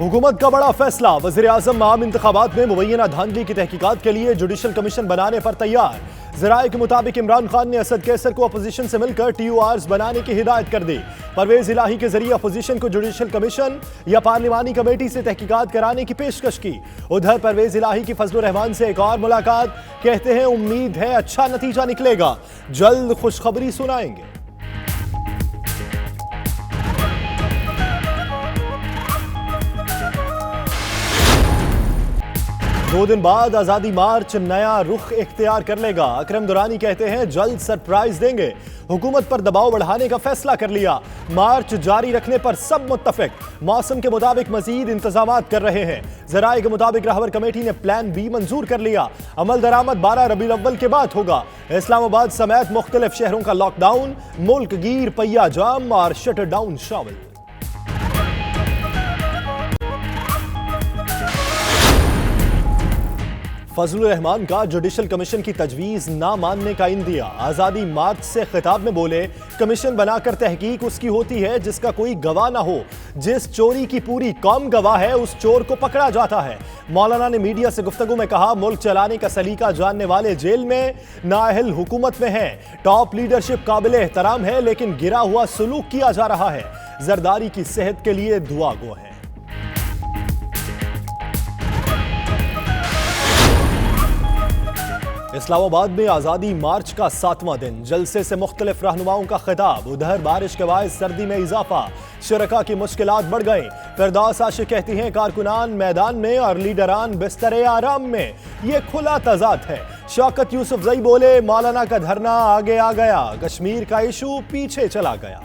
हुकूमत का बड़ा फैसला, वज़ीर-ए-आज़म आम इंतखाबात में मुबैना धांधली की तहकीकात के लिए जुडिशल कमीशन बनाने पर तैयार। ज़राए के मुताबिक इमरान खान ने असद कैसर को अपोजिशन से मिलकर TORs बनाने की हिदायत कर दी। परवेज इलाही के जरिए अपोजिशन को जुडिशल कमीशन या पार्लिमानी कमेटी से तहकीकात कराने की पेशकश की। उधर परवेज इलाही की फजलुर रहमान से एक और मुलाकात, कहते हैं उम्मीद है अच्छा नतीजा निकलेगा, जल्द खुशखबरी सुनाएंगे। 2 दिन बाद आज़ादी मार्च नया रुख इख्तियार कर लेगा। अकरम दुरानी कहते हैं जल्द सरप्राइज देंगे। हुकूमत पर दबाव बढ़ाने का फैसला कर लिया, मार्च जारी रखने पर सब मुत्तफिक। मौसम के मुताबिक मजीद इंतजामात कर रहे हैं। ज़राए के मुताबिक रहबर कमेटी ने प्लान B मंजूर कर लिया। अमल दरामद 12 रबीउल अव्वल के बाद होगा। इस्लामाबाद समेत मुख्तलिफ शहरों का लॉकडाउन, मुल्क गिर, पहिया जाम और शटर डाउन शामिल। फजलुर रहमान का जुडिशल कमीशन की तजवीज़ ना मानने का इंदिया। आज़ादी मार्च से खिताब में बोले, कमीशन बनाकर तहकीक उसकी होती है जिसका कोई गवाह ना हो। जिस चोरी की पूरी कौम गवाह है उस चोर को पकड़ा जाता है। मौलाना ने मीडिया से गुफ्तगू में कहा, मुल्क चलाने का सलीका जानने वाले जेल में, नाअहल हुकूमत में है। टॉप लीडरशिप काबिल एहतराम है लेकिन गिरा हुआ सुलूक किया जा रहा है। जरदारी की सेहत के लिए दुआ गो है। इस्लामाबाद में आज़ादी मार्च का 7वां दिन, जलसे से मुख्तलिफ रहनुमाओं का खिताब। उधर बारिश के बाद सर्दी में इजाफा, शुरका की मुश्किलात बढ़ गई। फिरदौस आशिक कहती हैं कारकुनान मैदान में और लीडरान बिस्तरे आराम में, ये खुला तजाद है। शौकत यूसुफजई बोले, मौलाना का धरना आगे आ गया, कश्मीर का इशू पीछे चला गया।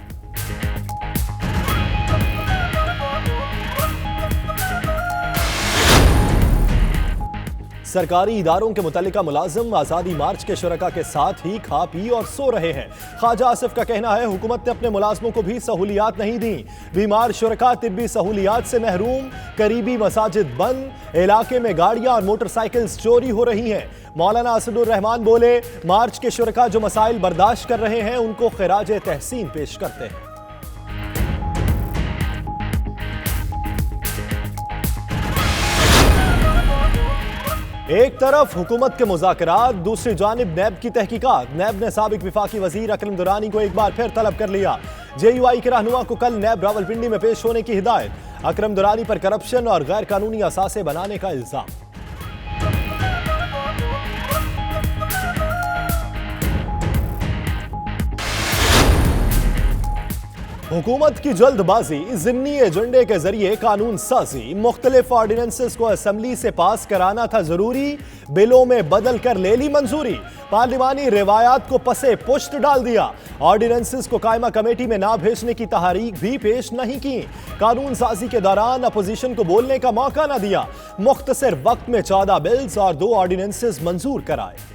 सरकारी इदारों के मुतल्लिका मुलाजिम आज़ादी मार्च के शुरका के साथ ही खा पी और सो रहे हैं। ख्वाजा आसिफ का कहना है हुकूमत ने अपने मुलाजमों को भी सहूलियात नहीं दी। बीमार शुरका तिब्बी सहूलियात से महरूम, करीबी मसाजिद बंद, इलाके में गाड़ियां और मोटरसाइकिल्स चोरी हो रही हैं। मौलाना असदुर रहमान बोले, मार्च के शुरका जो मसाइल बर्दाश्त कर रहे हैं उनको खिराज तहसीन पेश करते हैं। एक तरफ हुकूमत के मुज़ाकरात, दूसरी जानिब नैब की तहकीकात। नैब ने साबिक विफाकी वजीर अकरम दुरानी को एक बार फिर तलब कर लिया। JUI के रहनुमा को कल नैब रावलपिंडी में पेश होने की हिदायत। अकरम दुरानी पर करप्शन और गैर कानूनी असासे बनाने का इल्जाम। हुकूमत की जल्दबाजी, ज़िम्नी एजेंडे के जरिए कानून साजी। मुख्तलिफ ऑर्डिनेंसेस को असेंबली से पास कराना था जरूरी, बिलों में बदल कर ले ली मंजूरी। पार्लिमानी रिवायात को पसे पुश्त डाल दिया। ऑर्डिनेंसेस को कायमा कमेटी में ना भेजने की तहरीक भी पेश नहीं की। कानून साजी के दौरान अपोजिशन को बोलने का मौका न दिया। मुख्तसर वक्त में 14 बिल्स और 2 ऑर्डिनेंसेस मंजूर कराए।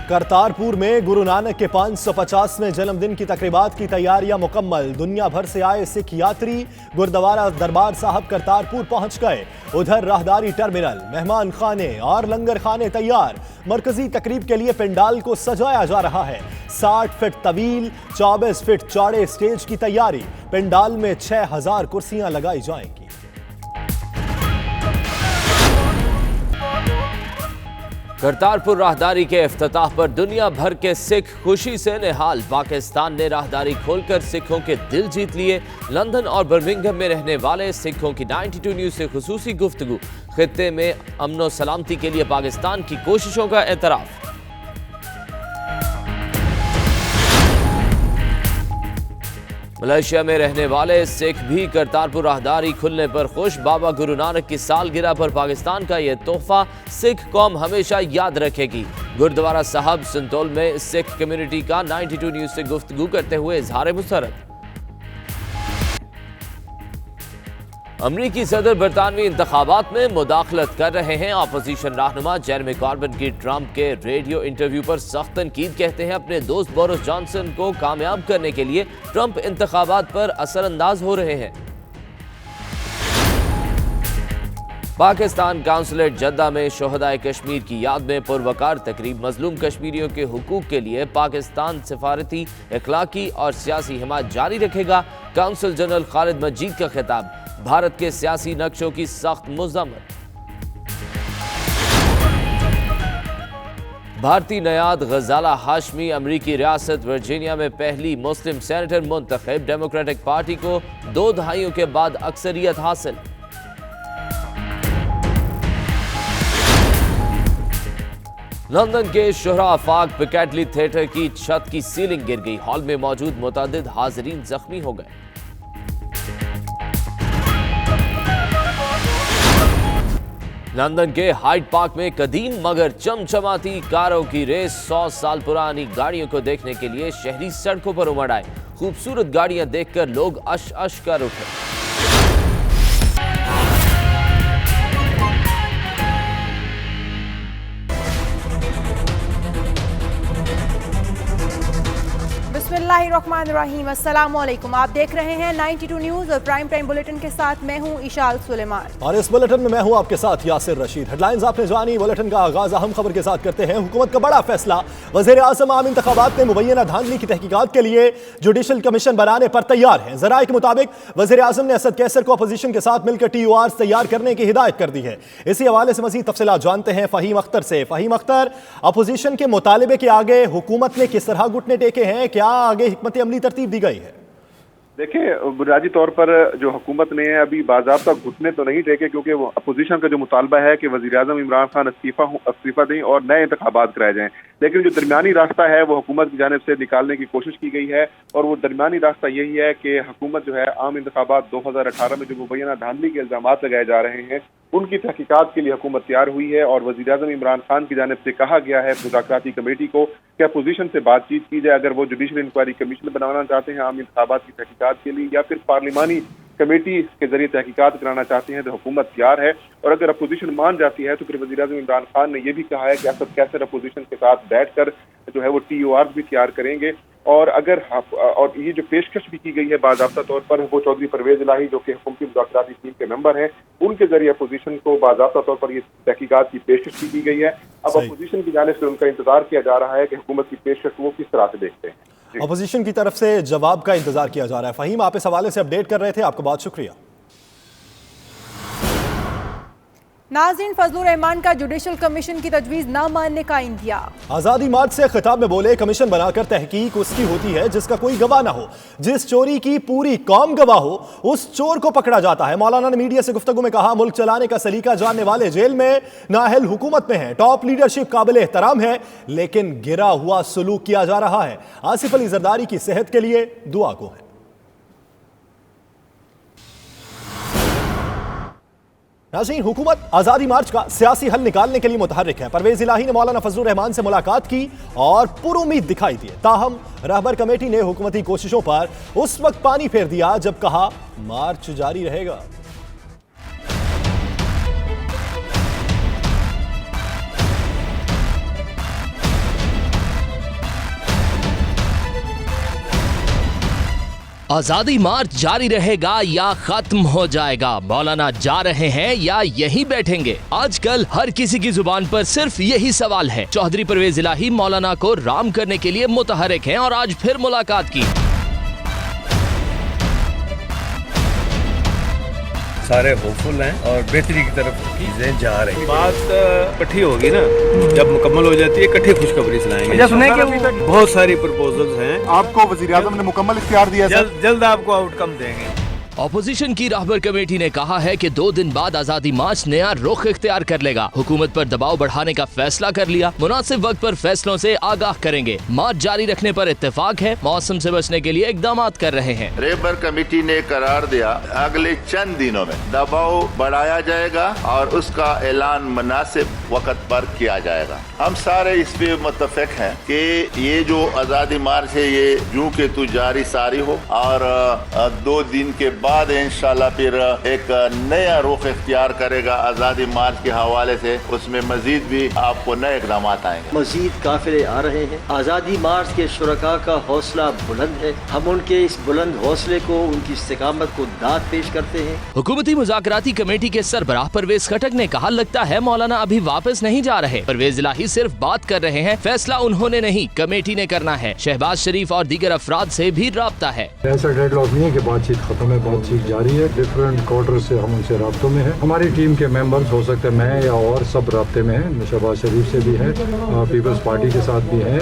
करतारपुर में गुरु नानक के 550वें जन्मदिन की तकरीबात की तैयारियां मुकम्मल। दुनिया भर से आए सिख यात्री गुरुद्वारा दरबार साहब करतारपुर पहुंच गए। उधर राहदारी टर्मिनल, मेहमान खाने और लंगर खाने तैयार। मरकजी तकरीब के लिए पंडाल को सजाया जा रहा है। 60 फीट तवील, 24 फीट चौड़े स्टेज की तैयारी। पंडाल में 6000 कुर्सियां लगाई जाएंगी। करतारपुर राहदारी के इफ्तिताह पर दुनिया भर के सिख खुशी से निहाल। पाकिस्तान ने राहदारी खोलकर सिखों के दिल जीत लिए। लंदन और बर्मिंघम में रहने वाले सिखों की 92 न्यूज़ से खुसूसी गुफ्तगू। खित्ते में अमन सलामती के लिए पाकिस्तान की कोशिशों का एतराफ़। मलेशिया में रहने वाले सिख भी करतारपुर राहदारी खुलने पर खुश। बाबा गुरु नानक की सालगिरह पर पाकिस्तान का यह तोहफा सिख कौम हमेशा याद रखेगी। गुरुद्वारा साहब संतोल में सिख कम्युनिटी का 92 न्यूज़ से गुफ्तगू करते हुए इजहार मुसरत। अमरीकी सदर बरतानवी इंतखाबात में मुदाखलत कर रहे हैं। अपोजिशन रहनुमा जेरेमी कॉर्बिन की ट्रंप के रेडियो इंटरव्यू पर सख्त तनकीद। कहते हैं अपने दोस्त बोरिस जॉनसन को कामयाब करने के लिए ट्रंप इंतखाबात पर असरअंदाज हो रहे हैं। पाकिस्तान काउंसलेट जद्दा में शोहदाए कश्मीर की याद में पुरवकार तकरीब। मजलूम कश्मीरियों के हुकूक के लिए पाकिस्तान सिफारती, इखलाकी और सियासी हिमायत जारी रखेगा। काउंसिल जनरल खालिद मजीद का खिताब। भारत के सियासी नक्शों की सख्त मज़म्मत। भारतीय नयाद गजाला हाशमी अमरीकी रियासत वर्जीनिया में पहली मुस्लिम सेनेटर मुंतखब। डेमोक्रेटिक पार्टी को 2 दहाइयों के बाद अक्सरियत हासिल। लंदन के शुहरा आफाक पिकैडली थिएटर की छत की सीलिंग गिर गई। हॉल में मौजूद मुतअद्दिद हाज़रीन जख्मी हो गए। लंदन के हाइड पार्क में कदीम मगर चमचमाती कारों की रेस। 100 साल पुरानी गाड़ियों को देखने के लिए शहरी सड़कों पर उमड़ आए। खूबसूरत गाड़ियां देखकर लोग अश अश कर उठे। बिस्मिल्लाहिर्रहमानिर्रहीम। अस्सलाम वालेकुम। आप देख रहे हैं 92 न्यूज़ और प्राइम टाइम बुलेटिन के साथ मैं हूं इशाल सुलेमान और इस बुलेटिन में मैं हूं आपके साथ यासिर रशीद। हेडलाइंस आपने जानी। बुलेटिन का आगाज अहम खबर के साथ करते हैं। हुकूमत का बड़ा फैसला। वज़ीर आज़म आम इंतखाबात में मुबैना धांधली की तहकीकात के लिए जुडिशल कमीशन बनाने पर तैयार है। ज़राए के मुताबिक वज़ीर आज़म ने असद कैसर को अपोजिशन के साथ मिलकर TORs तैयार करने की हिदायत कर दी है। इसी हवाले से मज़ीद तफसीलात जानते हैं फ़हीम अख्तर से। फ़हीम अख्तर, अपोजिशन के मुतालिबे के आगे हुकूमत ने किस तरह घुटने टेके हैं? क्या आगे हिकमत अमली तरतीब दी गई है? देखिए, बुनियादी तौर पर जो हुकूमत ने अभी बाज़ाब्ता घुटने तो नहीं टेके, क्योंकि वो अपोजिशन का जो मुतालबा है कि वज़ीर आज़म इमरान खान इस्तीफा दें और नए इंतखाबात कराए जाएं, लेकिन जो दरमियानी रास्ता है वो हुकूमत की जानिब से निकालने की कोशिश की गई है। और वो दरमियानी रास्ता यही है कि हुकूमत जो है आम इंतखाबात 2018 में जो मुबैना धांधली के इल्ज़ामात लगाए जा रहे हैं उनकी तहकीकात के लिए हुकूमत तैयार हुई है। और वज़ीर आज़म इमरान खान की जानिब से कहा गया है मुज़ाकराती कमेटी को कि अपोजिशन से बातचीत की जाए। अगर वो जुडिशल इंक्वायरी कमीशन बनाना चाहते हैं आम इंतखाबात की तहकीकात के लिए, या फिर पार्लिमानी कमेटी के जरिए तहकीकात कराना चाहते हैं, तो हुकूमत तैयार है। और अगर अपोजिशन मान जाती है तो फिर वज़ीर आज़म इमरान खान ने यह भी कहा है कि असद कैसर अपोजिशन के साथ बैठकर जो है वो TORs भी तैयार करेंगे। और अगर और ये जो पेशकश भी की गई है बाज़ाब्ता तौर पर, वो चौधरी परवेज इलाही जो कि हुकूमती मुज़ाकराती टीम के मेंबर हैं, उनके जरिए अपोजिशन को बाज़ाब्ता तौर पर ये तहकीकात की पेशकश की गई है। अब अपोजिशन की जानिब से उनका इंतजार किया जा रहा है कि हुकूमत की पेशकश वो किस तरह से देखते हैं। अपोजिशन की तरफ से जवाब का इंतजार किया जा रहा है। फ़हीम, आप इस हवाले से अपडेट कर रहे थे, आपका बहुत शुक्रिया। नाज़रीन, फजलुर रहमान का जुडिशल कमीशन की तजवीज़ न मानने का इंदिया। आज़ादी मार्च से खिताब में बोले, कमीशन बनाकर तहकीक उसकी होती है जिसका कोई गवाह ना हो। जिस चोरी की पूरी कौम गवाह हो उस चोर को पकड़ा जाता है। मौलाना ने मीडिया से गुफ्तगू में कहा, मुल्क चलाने का सलीका जानने वाले जेल में, नाअहल हुकूमत में है। टॉप लीडरशिप काबिल एहतराम है, लेकिन गिरा हुआ सलूक किया जा रहा है। आसिफ अली जरदारी की सेहत के लिए दुआ को है। नाज़रीन, हुकूमत आज़ादी मार्च का सियासी हल निकालने के लिए मुतहर्रिक है। परवेज इलाही ने मौलाना फजलुर रहमान से मुलाकात की और पुरुमीद दिखाई दी। ताहम रहबर कमेटी ने हुकूमती कोशिशों पर उस वक्त पानी फेर दिया जब कहा मार्च जारी रहेगा। आजादी मार्च जारी रहेगा या खत्म हो जाएगा? मौलाना जा रहे हैं या यहीं बैठेंगे? आजकल हर किसी की जुबान पर सिर्फ यही सवाल है। चौधरी परवेज इलाही मौलाना को राम करने के लिए मुतहर्रिक हैं और आज फिर मुलाकात की। सारे होपफुल हैं और बेहतरी की तरफ चीजें जा रही हैं। बात इकट्ठी होगी ना, जब मुकम्मल हो जाती है इकट्ठी खुशखबरी सुनाएंगे। सुने कि बहुत सारी प्रपोजल्स हैं। आपको वज़ीर आज़म ने मुकम्मल इख्तियार दिया है। जल्द आपको आउटकम देंगे। ऑपोजिशन की राहबर कमेटी ने कहा है कि 2 दिन बाद आजादी मार्च नया रुख इख्तियार कर लेगा। हुकूमत पर दबाव बढ़ाने का फैसला कर लिया। मुनासिब वक्त पर फैसलों से आगाह करेंगे। मार्च जारी रखने पर इत्तेफाक है। मौसम से बचने के लिए इकदाम कर रहे हैं। रहबर कमेटी ने करार दिया अगले चंद दिनों में दबाव बढ़ाया जाएगा और उसका ऐलान मुनासिब वक्त पर किया जाएगा। हम सारे इस पे मुत्तफिक हैं कि ये जो आज़ादी मार्च है ये यूं के तू जारी सारी हो और 2 दिन के बाद इंशाल्लाह फिर एक नया रुख इख्तियार करेगा आज़ादी मार्च के हवाले से। उसमें मजीद भी आपको नए इक़दाम आएंगे। मजीद काफिले आ रहे हैं। आज़ादी मार्च के शुरका का हौसला बुलंद है। हम उनके इस बुलंद हौसले को, उनकी इस्तिकामत को दाद पेश करते हैं। हुकूमती मुज़ाकराती कमेटी के सरबराह परवेज खटक ने कहा, लगता है मौलाना अभी वापस नहीं जा रहे। परवेज इलाही सिर्फ बात कर रहे हैं, फैसला उन्होंने नहीं कमेटी ने करना है। शहबाज शरीफ और दीगर अफराद से भी राब्ता है। ऐसा डेडलॉक नहीं है कि बातचीत खत्म है, बातचीत जारी है। डिफरेंट क्वार्टर से हम उनसे राब्तों में हैं। हमारी टीम के मेंबर्स हो सकते हैं मैं या और सब राब्ते में हैं। शहबाज शरीफ से भी है, पीपल्स पार्टी के साथ भी है,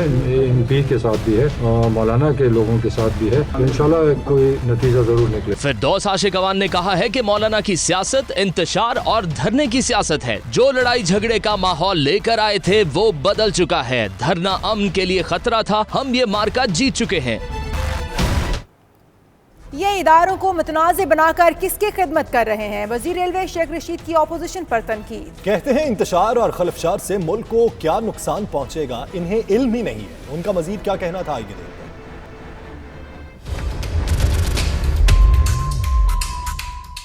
MP के साथ भी है, मौलाना के लोगों के साथ भी है। इंशाल्लाह कोई नतीजा जरूर निकले। फिरदौस आशिक अवान ने कहा है कि मौलाना की सियासत इंतशार और धरने की सियासत है। जो लड़ाई झगड़े का माहौल लेकर आए थे वो बदल चुका है। धरना अमन के लिए खतरा था, हम ये मार्का जीत चुके हैं। ये इदारों को मुतनाज़ बनाकर किसकी खिदमत कर रहे हैं? वजीर रेलवे शेख रशीद की ऑपोजिशन पर तनकीद। कहते हैं इंतशार और खलफशार से मुल्क को क्या नुकसान पहुंचेगा इन्हें इल्म ही नहीं है। उनका मजीद क्या कहना था, आइए देखते हैं।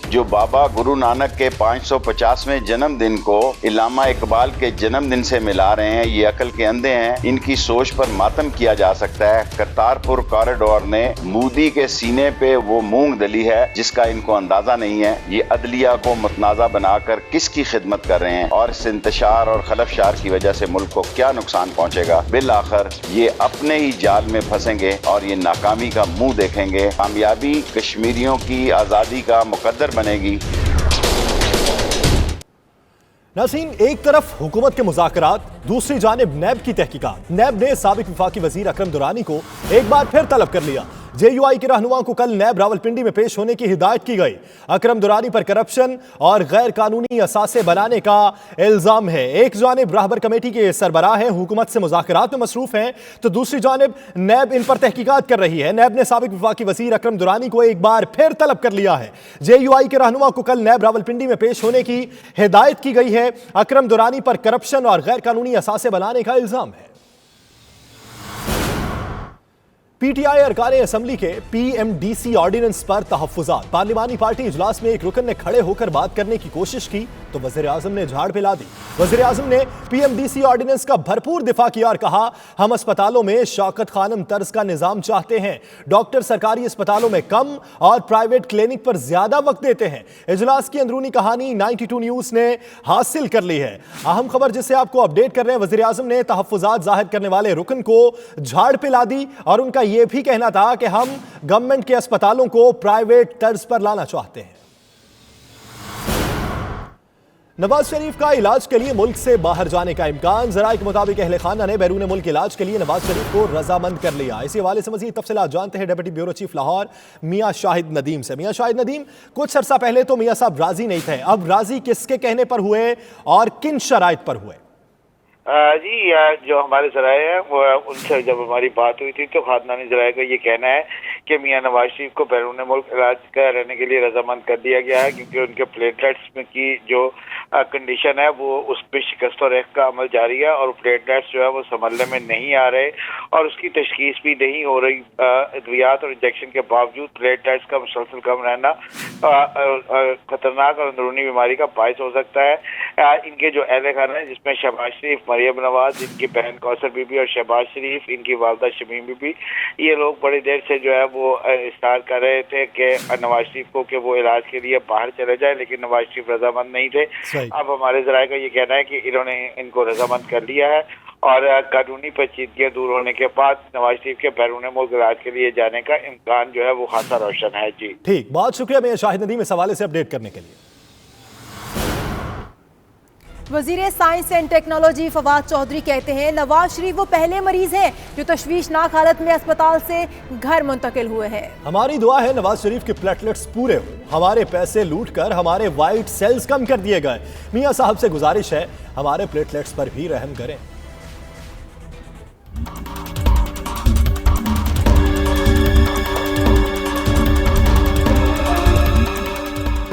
जो बाबा गुरु नानक के 550वें जन्मदिन को इल्लामा इकबाल के जन्मदिन से मिला रहे हैं, ये अकल के अंधे हैं। इनकी सोच पर मातम किया जा सकता है। करतारपुर कॉरिडोर ने मोदी के सीने पे वो मूंग दली है जिसका इनको अंदाजा नहीं है। ये अदलिया को मुतनाज़ा बनाकर किसकी खिदमत कर रहे हैं और इस इंतशार और खलफशार की वजह से मुल्क को क्या नुकसान पहुंचेगा। बिल आखिर ये अपने ही जाल में फंसेंगे और ये नाकामी का मुंह देखेंगे। कामयाबी कश्मीरियों की आज़ादी का मुकद्दर बनेगी। नाज़रीन, एक तरफ हुकूमत के मुज़ाकरात, दूसरी जानिब नैब की तहकीकात। नैब ने साबिक वफाकी वजीर अकरम दुरानी को एक बार फिर तलब कर लिया। JUI के रहनुमाओं को कल नैब रावलपिंडी में पेश होने की हिदायत की गई। अकरम दुरानी पर करप्शन और गैर कानूनी असासे बनाने का इल्जाम है। एक जानिब रहबर कमेटी के सरबराह हैं, हुकूमत से मुज़ाकरात में मसरूफ हैं, तो दूसरी जानिब नैब इन पर तहकीकात कर रही है। नैब ने साबिक वफाकी वजीर अकरम दुरानी को एक बार फिर तलब कर लिया है। JUI के रहनुमा को कल नैब रावलपिंडी में पेश होने की हिदायत की गई है। अकरम दुरानी पर करप्शन और गैर कानूनी असासे बनाने का इल्जाम है। PTI अरकान असम्बली के PMDC ऑर्डिनेंस पर तहफ़्फ़ुज़ात। पार्लिमानी पार्टी इजलास में एक रुकन ने खड़े होकर बात करने की कोशिश की तो वज़ीर आज़म ने झाड़ पिला दी। वज़ीर आज़म ने PMDC ऑर्डिनेंस का भरपूर दिफा किया और कहा, हम अस्पतालों में शौकत खानम तर्ज का निज़ाम चाहते हैं। डॉक्टर सरकारी अस्पतालों में कम और प्राइवेट क्लिनिक पर ज्यादा वक्त देते हैं। इजलास की अंदरूनी कहानी 92 न्यूज़ ने हासिल कर ली है। अहम खबर जिसे आपको अपडेट कर रहे हैं, वज़ीर आज़म ने तहफ़्फ़ुज़ात ज़ाहिर करने वाले रुकन को झाड़ पिला दी और उनका यह भी कहना था कि हम गवर्नमेंट के अस्पतालों को प्राइवेट तर्ज पर लाना चाहते हैं। नवाज शरीफ का इलाज के लिए मुल्क से बाहर जाने का इम्कान। ज़राए के मुताबिक अहले खाना ने बैरून मुल्क इलाज के लिए नवाज शरीफ को रजामंद कर लिया। इसी हवाले से मज़ीद तफसीलात जानते हैं डेप्यूटी ब्यूरो चीफ लाहौर मियां शाहिद नदीम से। मियां शाहिद नदीम, कुछ अरसा पहले तो मियां साहब राजी नहीं थे, अब राजी किसके कहने पर हुए और किन शराइत पर हुए? जी, जो हमारे ज़राए हैं वो उनसे जब हमारी बात हुई थी तो खानदानी ज़राए का ये कहना है कि मियां नवाज शरीफ को बैरून मुल्क इलाज रहने के लिए रजामंद कर दिया गया है, क्योंकि उनके प्लेटलेट्स में की जो कंडीशन है वो उस पर शिकस्त और रेख का अमल जारी है और प्लेटलेट्स जो है वो संभलने में नहीं आ रहे और उसकी तशखीस भी नहीं हो रही। अद्वियात और इंजेक्शन के बावजूद प्लेटलेट्स का मुसलसल कम रहना खतरनाक और अंदरूनी बीमारी का बायस हो सकता है। इनके जो अहले खाना है जिसमें शहबाज शरीफ, मरियम नवाज, इनकी बहन कौसर बीबी और शहबाज शरीफ, इनकी वालदा शमीम बीबी, ये लोग बड़ी देर से जो है वो इस्तार कर रहे थे कि नवाज शरीफ को कि वो इलाज के लिए बाहर चले जाए, लेकिन नवाज शरीफ रजामंद नहीं थे। अब हमारे ज़राए का ये कहना है कि इन्होंने इनको रजामंद कर लिया है और कानूनी पेचीदगियां दूर होने के बाद नवाज शरीफ के बैरून मुल्क इलाज के लिए जाने का इम्कान जो है वो खासा रोशन है। जी ठीक, बहुत शुक्रिया मियां शाहिद नदीम इस हवाले से अपडेट करने के लिए। वजीर science and technology Fawad Chaudhry कहते हैं, नवाज शरीफ वो पहले मरीज हैं जो तशवीशनाक हालत में अस्पताल से घर मुंतकिल हुए हैं। हमारी दुआ है नवाज शरीफ के प्लेटलेट्स पूरे हो, हमारे पैसे लूट कर हमारे वाइट सेल्स कम कर दिए गए। मियां साहब से गुजारिश है हमारे प्लेटलेट्स पर भी रहम करें।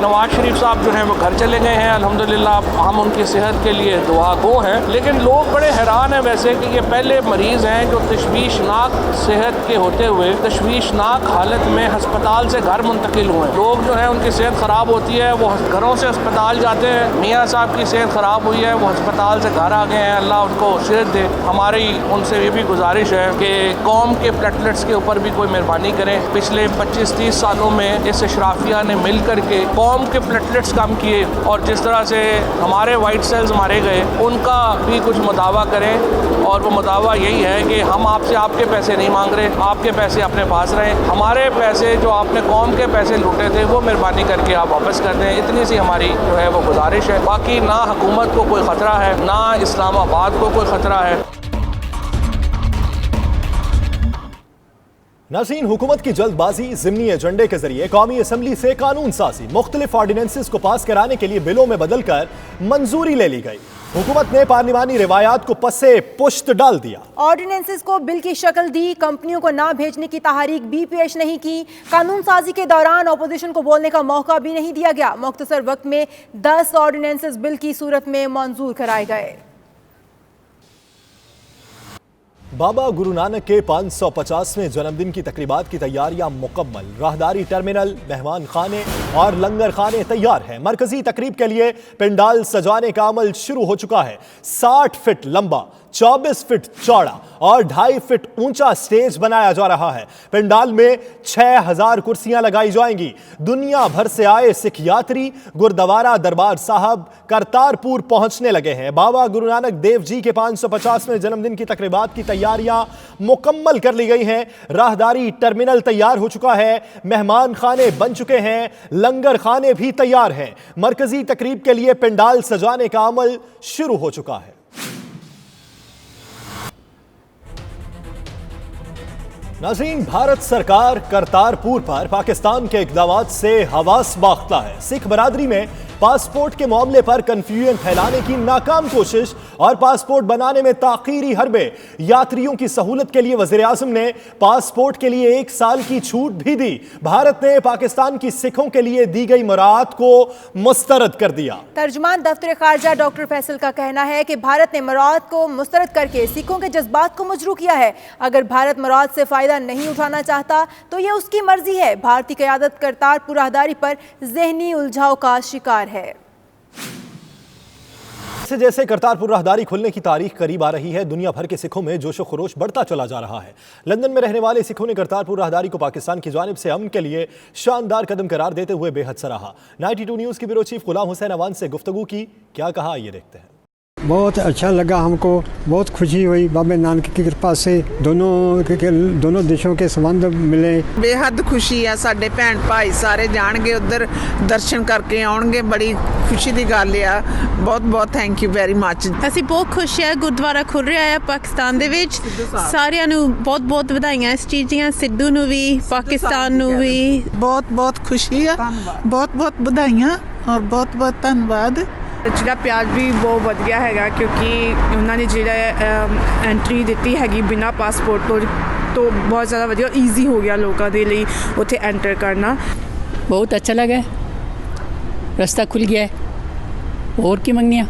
नवाज शरीफ साहब जो हैं वो घर चले गए हैं, अल्हम्दुलिल्लाह हम उनकी सेहत के लिए दुआ गो हैं। लेकिन लोग बड़े हैरान हैं वैसे कि ये पहले मरीज़ हैं जो तशवीशनाक सेहत के होते हुए तशवीशनाक हालत में अस्पताल से घर मुंतकिल हुए। लोग जो है उनकी सेहत ख़राब होती है, वो घरों से अस्पताल जाते हैं। मियाँ साहब की सेहत ख़राब हुई है, वो अस्पताल से घर आ गए हैं, अल्लाह उनको सेहत दे। हमारी उनसे ये भी गुजारिश है कि कौम के प्लेटलेट्स के ऊपर भी कोई मेहरबानी करें। पिछले 25-30 सालों में इस अशराफिया ने मिल करके कौम के प्लेटलेट्स कम किए और जिस तरह से हमारे वाइट सेल्स मारे गए उनका भी कुछ मुदावा करें। और वो मुदावा यही है कि हम आपसे आपके पैसे नहीं मांग रहे, आपके पैसे अपने पास रहें। हमारे पैसे जो आपने कौम के पैसे लूटे थे वो मेहरबानी करके आप वापस कर दें। इतनी सी हमारी जो है वो गुजारिश है। बाकी ना हुकूमत को कोई ख़तरा है, ना इस्लामाबाद को कोई ख़तरा है। नाज़रीन, हुकूमत की जल्दबाजी ज़िमनी एजेंडे के जरिए कौमी असम्बली से कानून साजी मुख्तलिफ ऑर्डिनेंसेस को पास कराने के लिए बिलों में बदलकर मंजूरी ले ली गई। हुकूमत ने पार्लिमानी रिवायात को पसे पुश्त डाल दिया। ऑर्डिनेंसेस को बिल की शक्ल दी, कंपनियों को ना भेजने की तहरीक भी पेश नहीं की। कानून साजी के दौरान अपोजिशन को बोलने का मौका भी नहीं दिया गया। मुख्तसर वक्त में 10 ऑर्डिनेंसेस बिल की सूरत में मंजूर कराए गए। बाबा गुरु नानक के 550वें जन्मदिन की तकरीबात की तैयारियां मुकम्मल। राहदारी टर्मिनल, मेहमान खाने और लंगर खाने तैयार हैं। मरकजी तकरीब के लिए पंडाल सजाने का अमल शुरू हो चुका है। 60 फीट लंबा, 24 फीट चौड़ा और 2.5 फीट ऊंचा स्टेज बनाया जा रहा है। पंडाल में 6000 कुर्सियां लगाई जाएंगी। दुनिया भर से आए सिख यात्री गुरुद्वारा दरबार साहब करतारपुर पहुंचने लगे हैं। बाबा गुरु नानक देव जी के 550वें जन्मदिन की तकरीबात की तैयारियां मुकम्मल कर ली गई हैं। राहदारी टर्मिनल तैयार हो चुका है, मेहमान खाने बन चुके हैं, लंगर खाने भी तैयार हैं। मरकजी तकरीब के लिए पंडाल सजाने का अमल शुरू हो चुका है। नाज़रीन, भारत सरकार करतारपुर पर पाकिस्तान के इक़दामात से हवास बाख्ता है। सिख बरादरी में पासपोर्ट के मामले पर कंफ्यूजन फैलाने की नाकाम कोशिश और पासपोर्ट बनाने में ताख़ीरी हरबे। यात्रियों की सहूलत के लिए वज़ीर आज़म ने पासपोर्ट के लिए 1 साल की छूट भी दी। भारत ने पाकिस्तान की सिखों के लिए दी गई मुराद को मुस्तरद कर दिया। तर्जुमान दफ्तर खारजा डॉक्टर फैसल का कहना है कि भारत ने मुराद को मुस्तरद करके सिखों के जज्बात को मजरू किया है। अगर भारत मुराद से फायदा नहीं उठाना चाहता तो यह उसकी मर्जी है। भारतीय क़यादत करतारपुर राहदारी पर ज़हनी उलझाव का शिकार है। जैसे करतारपुर राहदारी खुलने की तारीख करीब आ रही है, दुनिया भर के सिखों में जोशो खरोश बढ़ता चला जा रहा है। लंदन में रहने वाले सिखों ने करतारपुर राहदारी को पाकिस्तान की जानिब से अमन के लिए शानदार कदम करार देते हुए बेहद सराहा। 92 न्यूज़ की ब्यूरो चीफ गुलाम हुसैन अवान से गुफ्तगू की, क्या कहा ये देखते हैं। बहुत अच्छा लगा हमको, बहुत खुशी हुई। बाबा नानक की कृपा से दोनों देशों के संबंध मिले। बेहद खुशी है। साडे भैन भाई सारे जाणगे उधर दर्शन करके आउणगे, बड़ी खुशी की गल है। बहुत बहुत थैंक यू वेरी मच। ਅਸੀਂ ਬਹੁਤ ਖੁਸ਼ ਹੈ ਗੁਰਦੁਆਰਾ ਖੁੱਲ ਰਿਹਾ ਹੈ ਪਾਕਿਸਤਾਨ ਦੇ ਵਿੱਚ। ਸਾਰਿਆਂ ਨੂੰ ਬਹੁਤ ਬਹੁਤ ਵਧਾਈਆਂ ਇਸ ਚੀਜ਼ ਦੀਆਂ, ਸਿੱਧੂ ਨੂੰ ਵੀ ਪਾਕਿਸਤਾਨ ਨੂੰ ਵੀ ਬਹੁਤ ਬਹੁਤ ਖੁਸ਼ੀ ਹੈ। ਬਹੁਤ ਬਹੁਤ ਵਧਾਈਆਂ ਔਰ ਬਹੁਤ ਬਹੁਤ ਧੰਨਵਾਦ। ਜਿਹੜਾ ਪਿਆਰ ਵੀ ਬਹੁਤ ਵਧੀਆ ਹੈਗਾ ਕਿਉਂਕਿ ਉਹਨਾਂ ਨੇ ਜਿਹੜਾ ਐਂਟਰੀ ਦਿੱਤੀ ਹੈਗੀ ਬਿਨਾਂ ਪਾਸਪੋਰਟ ਤੋਂ ਬਹੁਤ ਜ਼ਿਆਦਾ ਵਧੀਆ, ਈਜ਼ੀ ਹੋ ਗਿਆ ਲੋਕਾਂ ਦੇ ਲਈ ਉੱਥੇ ਐਂਟਰ करना। बहुत अच्छा लगा, रास्ता खुल गया है, और की मंगनिया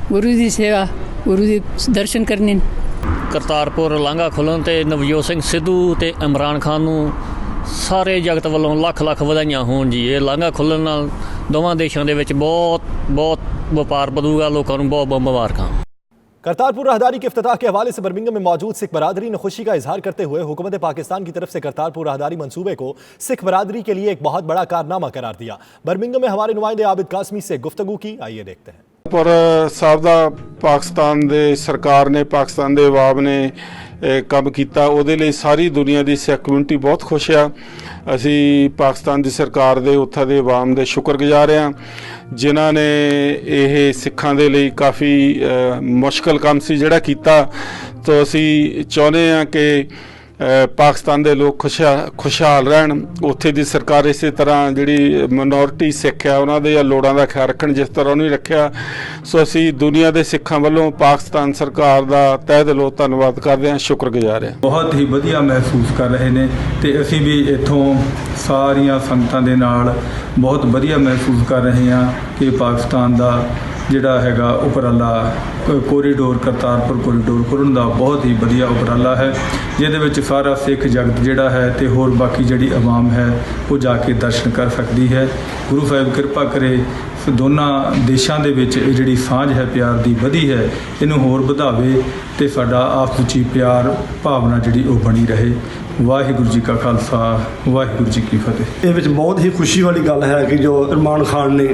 गुरु जी सेवा, गुरु जी दर्शन करने। करतारपुर लांघा खुलन ते नवजोत सिंह सिद्धू ते इमरान खान ਨੂੰ ਸਾਰੇ ਜਗਤ ਵੱਲੋਂ ਲੱਖ ਲੱਖ ਵਧਾਈਆਂ ਹੋਣ ਜੀ। ਇਹ ਲਾਂਘਾ ਖੁੱਲਣ ਨਾਲ ਦੋਵਾਂ ਦੇਸ਼ਾਂ ਦੇ ਵਿੱਚ ਬਹੁਤ ਬਹੁਤ ਵਪਾਰ ਵਧੂਗਾ। ਲੋਕਾਂ ਨੂੰ ਬਹੁਤ ਬਹੁਤ ਮੁਬਾਰਕਾਂ। करतारपुर राहदारी के इफ्तिताह के हवाले से बर्मिंघम में मौजूद सिख बरादरी ने खुशी का इजहार करते हुए हुकूमत पाकिस्तान की तरफ से करतारपुर राहदारी मंसूबे को सिख बरादरी के लिए एक बहुत बड़ा कारनामा करार दिया। बर्मिंघम में हमारे नुमाइंदे आबिद कासमी से गुफ्तगू की, आइए देखते हैं। पर साहब दा पाकिस्तान दे सरकार ने, पाकिस्तान दे अवाम ने ਕੰਮ ਕੀਤਾ, ਉਹਦੇ ਲਈ ਸਾਰੀ ਦੁਨੀਆ ਦੀ ਸਿੱਖ ਕਮਿਊਨਿਟੀ ਬਹੁਤ ਖੁਸ਼ ਆ। ਅਸੀਂ ਪਾਕਿਸਤਾਨ ਦੀ ਸਰਕਾਰ ਦੇ, ਉੱਥੋਂ ਦੇ ਅਵਾਮ ਦੇ ਸ਼ੁਕਰਗੁਜ਼ਾਰ ਹਾਂ ਜਿਨ੍ਹਾਂ ਨੇ ਇਹ ਸਿੱਖਾਂ ਦੇ ਲਈ ਕਾਫੀ ਮੁਸ਼ਕਲ ਕੰਮ ਸੀ ਜਿਹੜਾ ਕੀਤਾ। ਤਾਂ ਅਸੀਂ ਚਾਹੁੰਦੇ ਹਾਂ ਕਿ ਪਾਕਿਸਤਾਨ ਦੇ ਲੋਕ ਖੁਸ਼ਹਾਲ ਰਹਿਣ, ਉੱਥੇ ਦੀ ਸਰਕਾਰ ਇਸੇ ਤਰ੍ਹਾਂ ਜਿਹੜੀ ਮਿਨੋਰਟੀ ਸਿੱਖ ਹੈ ਉਹਨਾਂ ਦੇ ਲੋੜਾਂ ਦਾ ਖਿਆਲ ਰੱਖਣ ਜਿਸ ਤਰ੍ਹਾਂ ਉਹਨੇ ਰੱਖਿਆ। ਸੋ ਅਸੀਂ ਦੁਨੀਆ ਦੇ ਸਿੱਖਾਂ ਵੱਲੋਂ ਪਾਕਿਸਤਾਨ ਸਰਕਾਰ ਦਾ ਤਹਿ ਦਿਲੋਂ ਧੰਨਵਾਦ ਕਰਦੇ ਹਾਂ, ਸ਼ੁਕਰਗੁਜ਼ਾਰ ਹਾਂ। ਬਹੁਤ ਹੀ ਵਧੀਆ ਮਹਿਸੂਸ ਕਰ ਰਹੇ ਨੇ ਤੇ ਅਸੀਂ ਵੀ ਇੱਥੋਂ ਸਾਰੀਆਂ ਸੰਗਤਾਂ ਦੇ ਨਾਲ ਬਹੁਤ ਵਧੀਆ ਮਹਿਸੂਸ ਕਰ ਰਹੇ ਹਾਂ ਕਿ ਪਾਕਿਸਤਾਨ ਦਾ ਜਿਹੜਾ ਹੈਗਾ ਉਪਰਾਲਾ ਕੋਰੀਡੋਰ ਕਰਤਾਰਪੁਰ ਕੋਰੀਡੋਰ ਖੁੱਲ੍ਹਣ ਦਾ ਬਹੁਤ ਹੀ ਵਧੀਆ ਉਪਰਾਲਾ ਹੈ, ਜਿਹਦੇ ਵਿੱਚ ਸਾਰਾ ਸਿੱਖ ਜਗਤ ਜਿਹੜਾ ਹੈ ਤੇ ਹੋਰ ਬਾਕੀ ਜਿਹੜੀ ਆਵਾਮ ਹੈ ਉਹ ਜਾ ਕੇ ਦਰਸ਼ਨ ਕਰ ਸਕਦੀ ਹੈ। ਗੁਰੂ ਸਾਹਿਬ ਕਿਰਪਾ ਕਰੇ ਦੋਨਾਂ ਦੇਸ਼ਾਂ ਦੇ ਵਿੱਚ ਇਹ ਜਿਹੜੀ ਸਾਂਝ ਹੈ ਪਿਆਰ ਦੀ ਵਧੀ ਹੈ, ਇਹਨੂੰ ਹੋਰ ਵਧਾਵੇ ਤੇ ਸਾਡਾ ਆਪਸ ਵਿੱਚ ਪਿਆਰ ਭਾਵਨਾ ਜਿਹੜੀ ਉਹ ਬਣੀ ਰਹੇ। ਵਾਹਿਗੁਰੂ ਜੀ ਕਾ ਖਾਲਸਾ, ਵਾਹਿਗੁਰੂ ਜੀ ਕੀ ਫਤਿਹ। ਇਹ ਵਿੱਚ ਬਹੁਤ ਹੀ ਖੁਸ਼ੀ ਵਾਲੀ ਗੱਲ ਹੈ ਕਿ ਜੋ ਇਮਰਾਨ ਖਾਨ ਨੇ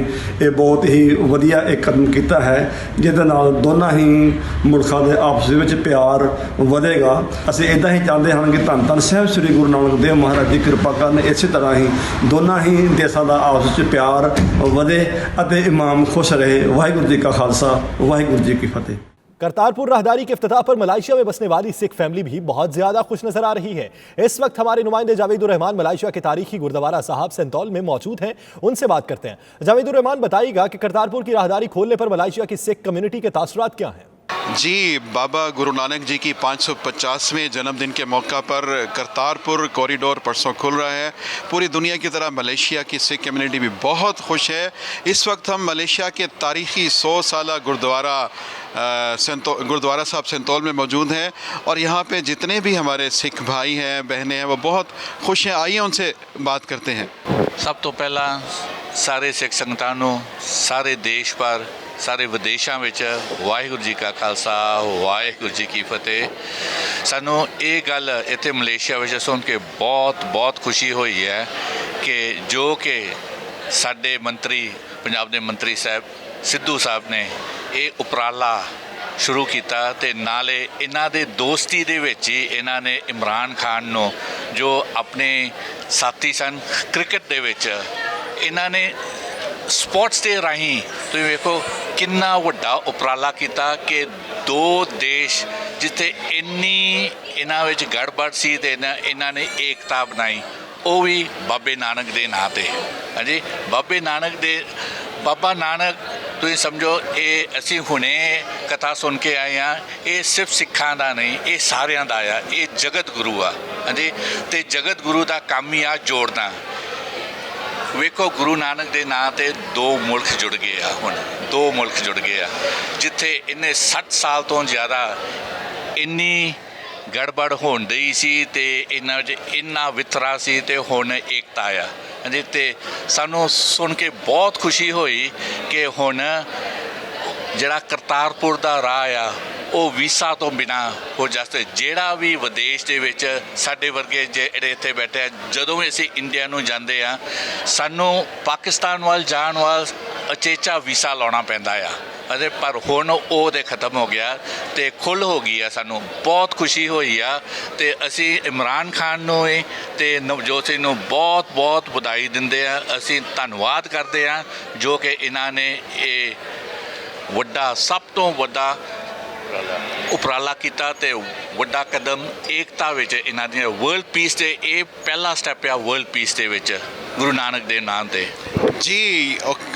ਇਹ ਬਹੁਤ ਹੀ ਵਧੀਆ ਇੱਕ ਕਦਮ ਕੀਤਾ ਹੈ, ਜਿਹਦੇ ਨਾਲ ਦੋਨਾਂ ਹੀ ਮੁਲਕਾਂ ਦੇ ਆਪਸ ਦੇ ਵਿੱਚ ਪਿਆਰ ਵਧੇਗਾ। ਅਸੀਂ ਇੱਦਾਂ ਹੀ ਚਾਹੁੰਦੇ ਹਾਂ ਕਿ ਧੰਨ ਧੰਨ ਸਾਹਿਬ ਸ੍ਰੀ ਗੁਰੂ ਨਾਨਕ ਦੇਵ ਮਹਾਰਾਜ ਦੀ ਕਿਰਪਾ ਕਰਨ, ਇਸੇ ਤਰ੍ਹਾਂ ਹੀ ਦੋਨਾਂ ਹੀ ਦੇਸ਼ਾਂ ਦਾ ਆਪਸ ਵਿੱਚ ਪਿਆਰ ਵਧੇ ਅਤੇ ਇਮਾਮ ਖੁਸ਼ ਰਹੇ। ਵਾਹਿਗੁਰੂ ਜੀ ਕਾ ਖਾਲਸਾ, वाहिगुरू जी की फतेह। करतारपुर राहदारी के इफ्तिताह पर मलाइशिया में बसने वाली सिख फैमिली भी बहुत ज्यादा खुश नजर आ रही है। इस वक्त हमारे नुमाइंदे जावेदुर रहमान मलाइशिया के तारीखी गुरुद्वारा साहब सेंतौल में मौजूद हैं, उनसे बात करते हैं। जावेदुर रहमान बताइएगा कि करतारपुर की राहदारी खोलने पर मलाइशिया की सिख कम्युनिटी के तासुरात क्या हैं? जी, बाबा गुरु नानक जी की 550वें जन्मदिन के मौका पर करतारपुर कॉरिडोर परसों खुल रहा है। पूरी दुनिया की तरह मलेशिया की सिख कम्युनिटी भी बहुत खुश है। इस वक्त हम मलेशिया के तारीखी 100 साला गुरुद्वारा साहब सेंतौल में मौजूद हैं और यहाँ पे जितने भी हमारे सिख भाई हैं बहनें हैं वो बहुत खुश हैं। आइए उनसे बात करते हैं। सब तो पहला सारे सिख संगतां नूं सारे देश पर सारे विदेशों में वाहिगुरू जी का खालसा वाहिगुरू जी की फतेह। सानू ये गल इत्थे मलेशिया में सुन के बहुत बहुत खुशी हुई है कि जो कि साडे मंत्री पंजाब के मंत्री साहब सिद्धू साहब ने ये उपराला शुरू किया ते नाले इन्हां दे दोस्ती दे विच ही इन्हां ने इमरान खान नूं जो अपने साथी सन क्रिकेट दे विच इन्हां ने स्पोर्ट्स डे राहीं तुसीं वेखो किन्ना वड्डा उपराला किया कि दो देश जिथे इन्नी इन्हां विच गड़बड़ सी ते इन्हां ने एकता बनाई, वो भी बाबे नानक दे नां ते। हाँ जी, बाबा नानक तुसीं समझो ये असीं हुणे कथा सुन के आए हाँ, ये सिर्फ सिखां दा नहीं, ये सारियां दा आ, ये जगत गुरु आ। हाँ जी, ते जगत गुरु दा काम ही आ जोड़ना। वेखो गुरु नानक दे नां ते दो मुल्क जुड़ गए आ, हुण दो मुल्क जुड़ गए आ जिथे इन्ने 60 साल तो ज़्यादा इन्नी गड़बड़ होण दी सी ते इन्ना विथरा सी ते हुण एकता आ। जी, ते सानू सुन के बहुत खुशी हुई कि हुण जिहड़ा करतारपुर दा राह आ वो वीसा तो बिना हो जाते। जिहड़ा भी विदेश दे विच साडे वर्गे ਜਿਹੜੇ ਇੱਥੇ बैठे ਜਦੋਂ ਵੀ ਅਸੀਂ इंडिया ਨੂੰ ਜਾਂਦੇ ਆ सानू पाकिस्तान ਵੱਲ जाण वाल अचेचा वीसा लाउणा पैंदा आ ਅਤੇ पर ਹੁਣ ਉਹ ਦੇ ਖਤਮ ਹੋ ਗਿਆ ਤੇ ਖੁੱਲ੍ਹ ਹੋ ਗਈ ਆ। ਸਾਨੂੰ ਬਹੁਤ ਖੁਸ਼ੀ ਹੋਈ ਆ ਤੇ ਅਸੀਂ ਇਮਰਾਨ ਖਾਨ ਨੂੰ ਤੇ ਨਵਜੋਤ ਸਿੰਘ ਨੂੰ ਬਹੁਤ ਬਹੁਤ ਵਧਾਈ ਦਿੰਦੇ ਆ। ਅਸੀਂ ਧੰਨਵਾਦ ਕਰਦੇ ਆ ਜੋ ਕਿ ਇਹਨਾਂ ਨੇ ਇਹ ਵੱਡਾ ਸਭ ਤੋਂ ਵੱਡਾ ਉਪਰਾਲਾ ਕੀਤਾ ਤੇ ਵੱਡਾ ਕਦਮ ਏਕਤਾ ਵਿੱਚ ਇਹਨਾਂ ਦੀ ਵਰਲਡ ਪੀਸ ਦੇ ਇਹ ਪਹਿਲਾ ਸਟੈਪ ਆ ਵਰਲਡ ਪੀਸ ਦੇ ਵਿੱਚ गुरु नानक देव नाम थे। जी,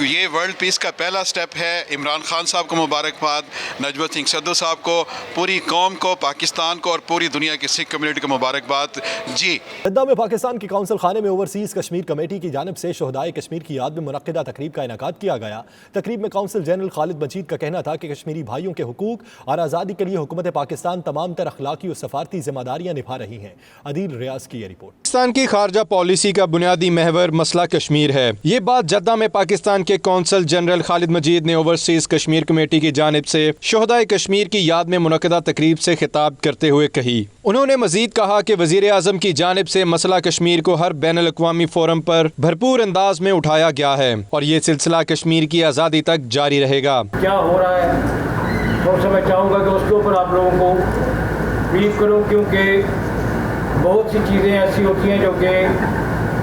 ये वर्ल्ड पीस का पहला स्टेप है। इमरान खान साहब को मुबारकबाद, नजबत सिंह सिद्धू साहब को, पूरी कौम को, पाकिस्तान को और पूरी दुनिया की सिख कम्युनिटी को मुबारकबाद। जी, जद्दा में पाकिस्तान के कौंसल खाने में ओवरसीज़ कश्मीर कमेटी की जानिब से शहदाए कश्मीर की याद में मुनक्किदा तकरीब का इनेकाद किया गया। तकरीब में कौंसल जनरल खालिद मजीद का कहना था कि कश्मीरी भाइयों के हुकूक और आज़ादी के लिए हुकूमत पाकिस्तान तमाम तर अखलाकी और सफारती जिम्मेदारियाँ निभा रही हैं। अदील रियाज की ये रिपोर्ट। पाकिस्तान की खारजा पॉलिसी का बुनियादी महवर मसला कश्मीर है। ये बात जद्दा में पाकिस्तान के कौंसल जनरल खालिद मजीद ने ओवरसीज कश्मीर कमेटी की जानिब से शहदाए कश्मीर की याद में मुनक्किदा तकरीब से खिताब करते हुए कही। उन्होंने मजीद कहा कि वजीर आज़म की जानिब से मसला कश्मीर को हर बैनुल अक़वामी फोरम पर भरपूर अंदाज में उठाया गया है और ये सिलसिला कश्मीर की आज़ादी तक जारी रहेगा। क्या हो रहा है तो मैं चाहूँगा कि उसके ऊपर आप लोगों को ब्रीफ करूँ, क्योंकि बहुत सी चीज़ें ऐसी होती हैं जो कि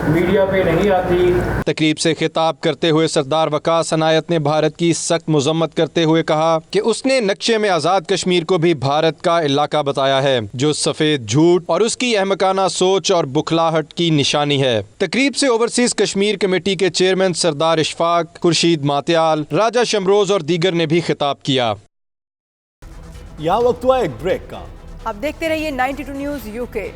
मीडिया पे नहीं आती। तकरीब से खिताब करते हुए सरदार वकास अनायत ने भारत की सख्त मजम्मत करते हुए कहा कि उसने नक्शे में आज़ाद कश्मीर को भी भारत का इलाका बताया है जो सफ़ेद झूठ और उसकी अहमकाना सोच और बुखलाहट की निशानी है। तकरीब से ओवरसीज कश्मीर कमेटी के चेयरमैन सरदार इशफाक, खुर्शीद मात्याल, राजा शमरोज और दीगर ने भी खिताब किया। यहाँ वक्त हुआ एक ब्रेक का। अब देखते रहिए 92 न्यूज़ यूके।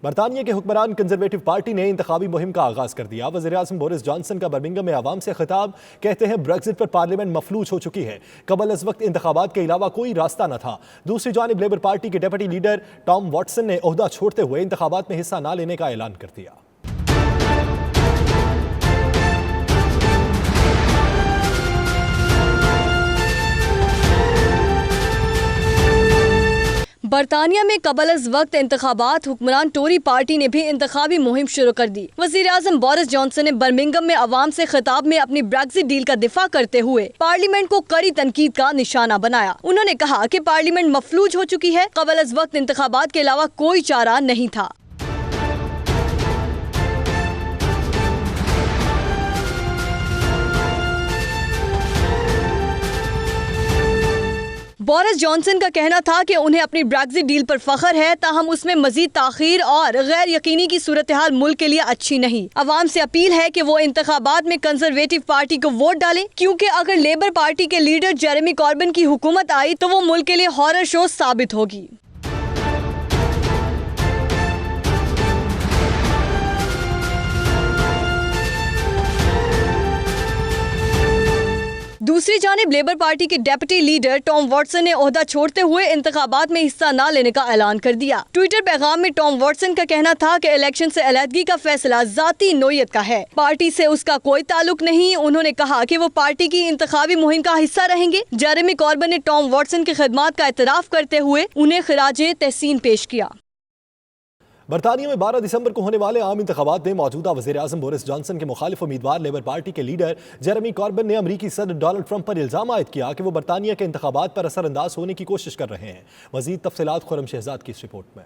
बरतानिया के हुक्मरान कंजरवेटिव पार्टी ने इंतखाबी मुहिम का आगाज कर दिया। वज़ीर-ए-आज़म बोरिस जॉनसन का बर्मिंघम में आवाम से खिताब, कहते हैं ब्रेक्जिट पर पार्लियामेंट मफलूज हो चुकी है, कबल इस वक्त इंतखाबात के अलावा कोई रास्ता न था। दूसरी जानिब लेबर पार्टी के डेप्यूटी लीडर टॉम वॉटसन ने ओहदा छोड़ते हुए इंतखाबात में हिस्सा न लेने का ऐलान कर दिया। बरतानिया में कबल अज़ वक्त इंतखाबात, हुक्मरान टोरी पार्टी ने भी इंतखाबी मुहिम शुरू कर दी। वज़ीर-ए-आज़म बोरिस जॉनसन ने बर्मिंघम में अवाम से खिताब में अपनी ब्रेक्जिट डील का दिफा करते हुए पार्लियामेंट को कड़ी तनकीद का निशाना बनाया। उन्होंने कहा कि पार्लियामेंट मफलूज हो चुकी है, कबल अज़ वक्त इंतखाबात के अलावा कोई चारा नहीं था। बोरिस जॉनसन का कहना था कि उन्हें अपनी ब्रेक्जिट डील पर फख्र है, ताहम उसमें मजीद ताखीर और गैर यकीनी की सूरत हाल मुल्क के लिए अच्छी नहीं। अवाम से अपील है कि वो इंतखाबात में कंजरवेटिव पार्टी को वोट डालें, क्योंकि अगर लेबर पार्टी के लीडर जेरेमी कॉर्बिन की हुकूमत आई तो वो मुल्क के लिए हॉरर शो साबित होगी। दूसरी जानिब लेबर पार्टी के डेप्यूटी लीडर टॉम वॉटसन ने ओहदा छोड़ते हुए इंतखाबात में हिस्सा न लेने का ऐलान कर दिया। ट्विटर पैगाम में टॉम वॉटसन का कहना था कि इलेक्शन से अलहदगी का फैसला जाती नोयत का है, पार्टी से उसका कोई ताल्लुक नहीं। उन्होंने कहा कि वो पार्टी की इंतखाबी मुहिम का हिस्सा रहेंगे। जेरेमी कॉर्बिन ने टॉम वॉटसन की खिदमात का एतराफ करते हुए उन्हें खिराजे तहसीन पेश किया। बरतानिया में 12 दिसंबर को होने वाले आम इंतखाबात में मौजूदा वज़ीर-ए-आज़म बोरिस जॉनसन के मुखालिफ उम्मीदवार लेबर पार्टी के लीडर जेरेमी कॉर्बिन ने अमरीकी सदर डोनाल्ड ट्रंप पर इल्ज़ाम आयद किया कि वो बरतानिया के इंतखाबात पर असरअंदाज होने की कोशिश कर रहे हैं। मज़ीद तफसीलात खुर्रम शहजाद की इस रिपोर्ट में।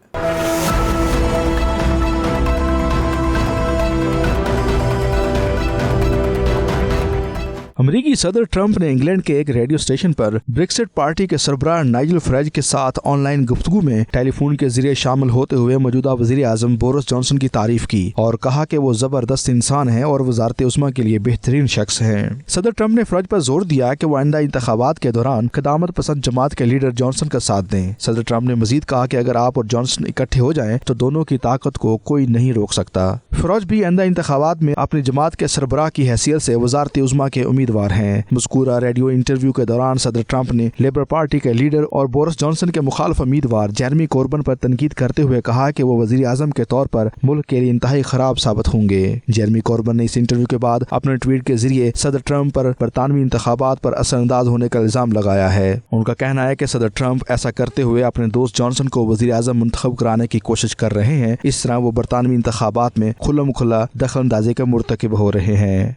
अमरीकी सदर ट्रंप ने इंग्लैंड के एक रेडियो स्टेशन पर ब्रेक्सिट पार्टी के सरबराह नाइजल फराज के साथ ऑनलाइन गुफ्तगू में टेलीफोन के जरिए शामिल होते हुए मौजूदा वज़ीर आज़म बोरिस जॉनसन की तारीफ की और कहा कि वो जबरदस्त इंसान है और वज़ारत उस्मा के लिए बेहतरीन शख्स है। सदर ट्रंप ने फराज पर जोर दिया कि वो आइंदा इंतखाबात के दौरान क़दामत पसंद जमात के लीडर जॉनसन का साथ दें। सदर ट्रंप ने मजीद कहा कि अगर आप और जॉनसन इकट्ठे हो जाएं तो दोनों की ताकत को कोई नहीं रोक सकता। फराज भी आइंदा इंतखाबात में अपनी जमात के सरबराह की हैसियत से वज़ारत उस्मा के उम्मीदवार हैं। मज़कूरा रेडियो इंटरव्यू के दौरान सदर ट्रंप ने लेबर पार्टी के लीडर और बोरिस जॉनसन के मुखालिफ उम्मीदवार जेरेमी कॉर्बिन पर तनकीद करते हुए कहा कि वो वज़ीर आज़म के तौर पर मुल्क के लिए इंतहाई खराब साबित होंगे। जेरेमी कॉर्बिन ने इस इंटरव्यू के बाद अपने ट्वीट के जरिए सदर ट्रंप पर बरतानवी इंतखाबात पर असरअंदाज होने का इल्जाम लगाया है। उनका कहना है कि सदर ट्रंप ऐसा करते हुए अपने दोस्त जॉनसन को वज़ीर आज़म मुंतखब कराने की कोशिश कर रहे हैं। इस तरह वो बरतानवी इंतखाबात में खुल्ला दखल अंदाजी का मुर्तकिब हो रहे हैं।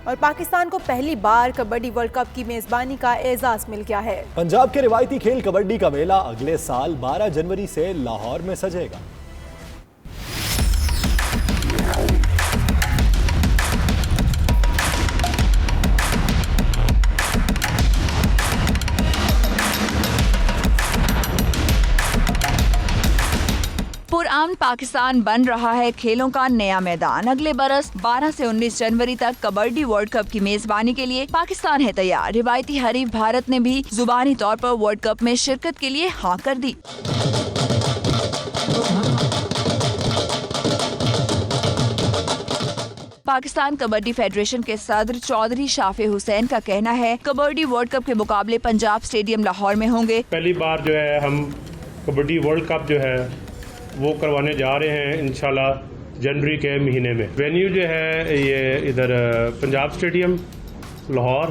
और पाकिस्तान को पहली बार कबड्डी वर्ल्ड कप की मेजबानी का एजाज मिल गया है। पंजाब के रिवायती खेल कबड्डी का मेला अगले साल 12 जनवरी से लाहौर में सजेगा। पुरअमन पाकिस्तान बन रहा है खेलों का नया मैदान। अगले बरस 12 से 19 जनवरी तक कबड्डी वर्ल्ड कप की मेजबानी के लिए पाकिस्तान है तैयार। रिवायती हरीफ भारत ने भी जुबानी तौर पर वर्ल्ड कप में शिरकत के लिए हाँ कर दी। पाकिस्तान कबड्डी फेडरेशन के सदर चौधरी शाफे हुसैन का कहना है कबड्डी वर्ल्ड कप के मुकाबले पंजाब स्टेडियम लाहौर में होंगे। पहली बार जो है हम कबड्डी वर्ल्ड कप जो है वो करवाने जा रहे हैं इंशाल्लाह जनवरी के महीने में। वेन्यू जो है ये इधर पंजाब स्टेडियम लाहौर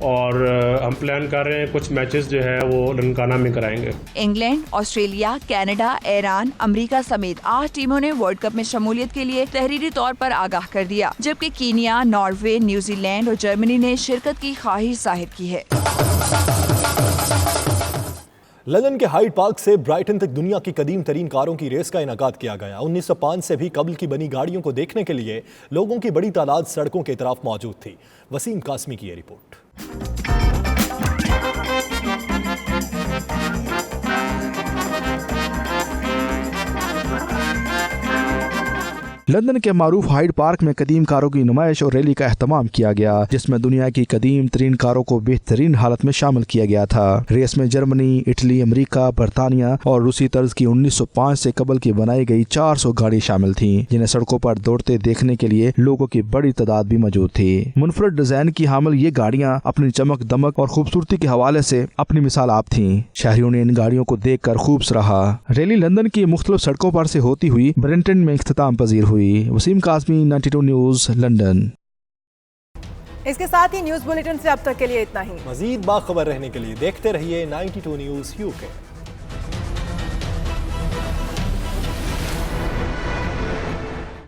और हम प्लान कर रहे हैं कुछ मैचेस जो है वो लंकाना में कराएंगे। England, Australia, Canada, Iran, America समेत 8 टीमों ने वर्ल्ड कप में शमूलियत के लिए तहरीरी तौर पर आगाह कर दिया, जबकि कीनिया, नॉर्वे, न्यूजीलैंड और जर्मनी ने शिरकत की ख्वाहिश जाहिर की है। लंदन के हाइड पार्क से ब्राइटन तक दुनिया की कदीम तरीन कारों की रेस का इनेकाद किया गया। 1905 से भी कबल की बनी गाड़ियों को देखने के लिए लोगों की बड़ी तादाद सड़कों के तरफ मौजूद थी। वसीम कासमी की ये रिपोर्ट। लंदन के मारूफ हाइड पार्क में कदीम कारों की नुमाइश और रैली का एहतमाम किया गया, जिसमें दुनिया की कदीम तरीन कारों को बेहतरीन हालत में शामिल किया गया था। रेस में जर्मनी, इटली, अमेरिका, बरतानिया और रूसी तर्ज की 1905 से कबल की बनाई गई 400 गाड़ी शामिल थीं, जिन्हें सड़कों पर दौड़ते देखने के लिए लोगों की बड़ी तादाद भी मौजूद थी। मुनफरद डिजाइन की हामिल ये गाड़ियां अपनी चमक दमक और खूबसूरती के हवाले से अपनी मिसाल आप थीं। शहरियों ने इन गाड़ियों को देख कर खूब सराहा। रैली लंदन की मुख्तलिफ सड़कों पर से होती हुई ब्रेंटन में इख्तिताम पजीर हुई। Waseem Qasmi, 92 news, London. इसके साथ ही न्यूज़ बुलेटिन से अब तक के लिए इतना ही। मजीद बाखबर रहने के लिए देखते रहिए 92 न्यूज़ UK।